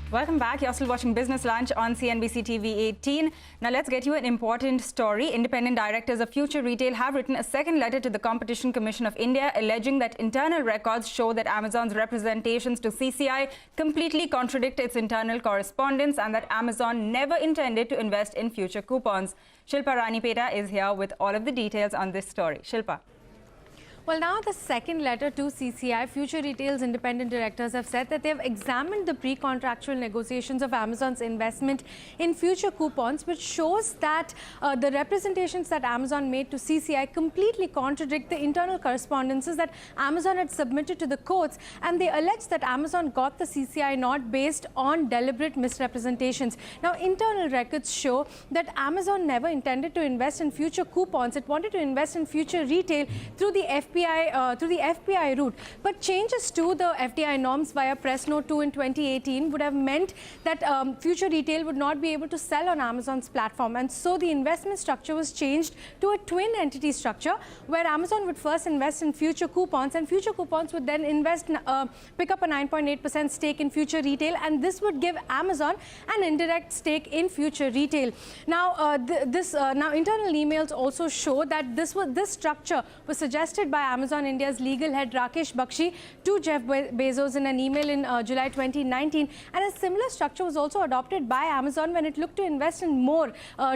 Welcome back. You're still watching Business Lunch on CNBC TV 18. Now let's get you an important story. Independent directors of Future Retail have written a second letter to the Competition Commission of India alleging that internal records show that Amazon's representations to CCI completely contradict its internal correspondence and that Amazon never intended to invest in future coupons. Shilpa Ranipeta is here with all of the details on this story. Shilpa. Well, now the second letter to CCI, Future Retail's independent directors have said that they have examined the pre-contractual negotiations of Amazon's investment in future coupons, which shows that the representations that Amazon made to CCI completely contradict the internal correspondences that Amazon had submitted to the courts, and they allege that Amazon got the CCI nod based on deliberate misrepresentations. Now, internal records show that Amazon never intended to invest in future coupons. It wanted to invest in Future Retail through the FPI route, but changes to the FDI norms via Press Note 2 in 2018 would have meant that Future Retail would not be able to sell on Amazon's platform, and so the investment structure was changed to a twin entity structure where Amazon would first invest in Future Coupons, and Future Coupons would then pick up a 9.8% stake in Future Retail, and this would give Amazon an indirect stake in Future Retail. Now, now internal emails also show that this structure was suggested by Amazon India's legal head Rakesh Bakshi to Jeff Bezos in an email in July 2019, and a similar structure was also adopted by Amazon when it looked to invest in more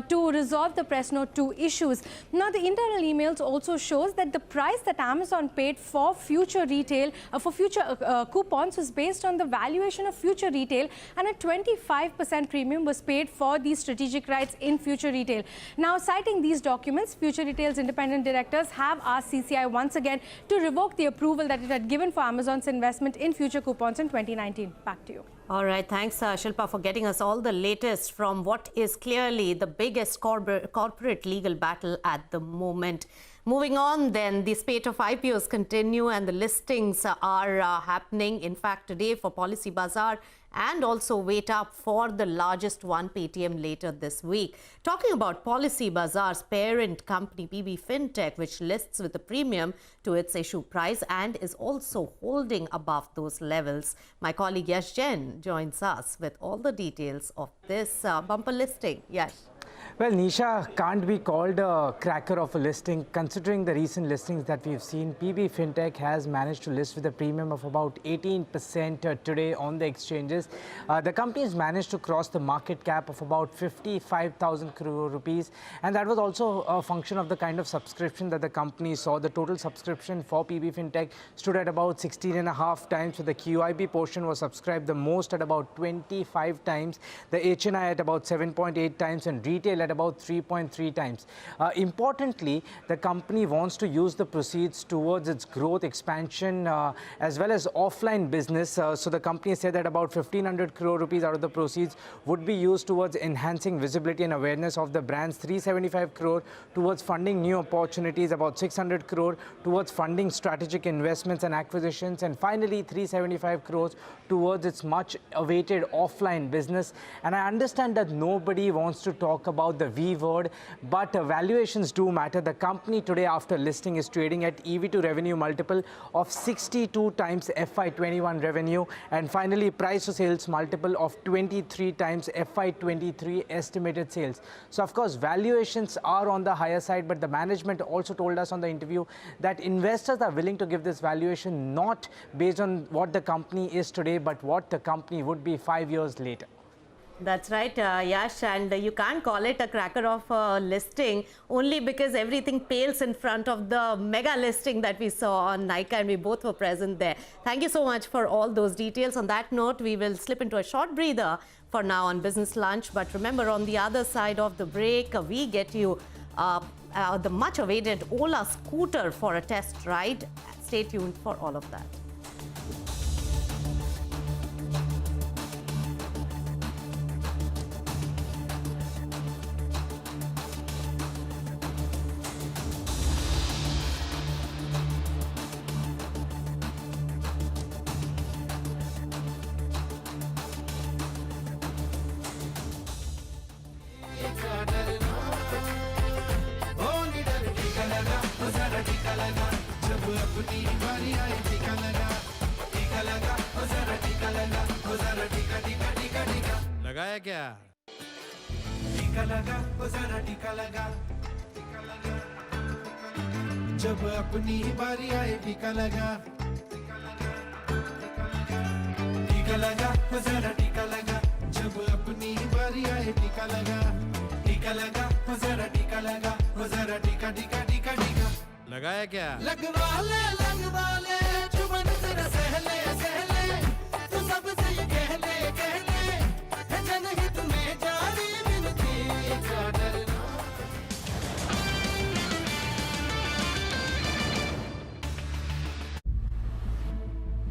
to resolve the Press Note 2 issues. Now, the internal emails also shows that the price that Amazon paid for Future Retail, for future coupons, was based on the valuation of Future Retail, and a 25% premium was paid for these strategic rights in Future Retail. Now, citing these documents, Future Retail's independent directors have asked CCI once again to revoke the approval that it had given for Amazon's investment in future coupons in 2019. Back to you. All right. Thanks, Shilpa, for getting us all the latest from what is clearly the biggest corporate legal battle at the moment. Moving on, then, the spate of IPOs continue and the listings are happening. In fact, today for Policybazaar, and also wait up for the largest one, Paytm, later this week. Talking about Policybazaar's parent company, PB Fintech, which lists with a premium to its issue price and is also holding above those levels. My colleague Yash Jain joins us with all the details of this bumper listing. Yash. Well, Nisha, can't be called a cracker of a listing. Considering the recent listings that we've seen, PB Fintech has managed to list with a premium of about 18% today on the exchanges. The company has managed to cross the market cap of about 55,000 crore rupees, and that was also a function of the kind of subscription that the company saw. The total subscription for PB Fintech stood at about 16.5 times, so the QIB portion was subscribed the most at about 25 times, the HNI at about 7.8 times, and retail at about 3.3 times. Importantly, the company wants to use the proceeds towards its growth, expansion, as well as offline business. So the company said that about 1,500 crore rupees out of the proceeds would be used towards enhancing visibility and awareness of the brands, 375 crore towards funding new opportunities, about 600 crore towards funding strategic investments and acquisitions, and finally 375 crores towards its much awaited offline business. And I understand that nobody wants to talk about the V word, but valuations do matter. The company today, after listing, is trading at EV to revenue multiple of 62 times FY21 revenue, and finally price to sales multiple of 23 times FY23 estimated sales. So of course valuations are on the higher side, but the management also told us on the interview that investors are willing to give this valuation not based on what the company is today, but what the company would be 5 years later. That's right, Yash, and you can't call it a cracker of a listing only because everything pales in front of the mega listing that we saw on Nykaa, and we both were present there. Thank you so much for all those details. On that note, we will slip into a short breather for now on Business Lunch. But remember, on the other side of the break, we get you the much-awaited Ola scooter for a test ride. Stay tuned for all of that. जब अपनी बारी आई ठिकाना लगाया क्या? टीका लगा वो जरा टीका लगा, जब अपनी बारी आए टीका लगा, टीका लगा वो जरा टीका लगा, जब अपनी बारी आए टीका लगा, टीका लगा वो जरा टीका लगा, वो जरा टीका टीका टीका टीका लगाया क्या? लगवा ले चुमन जरा सहले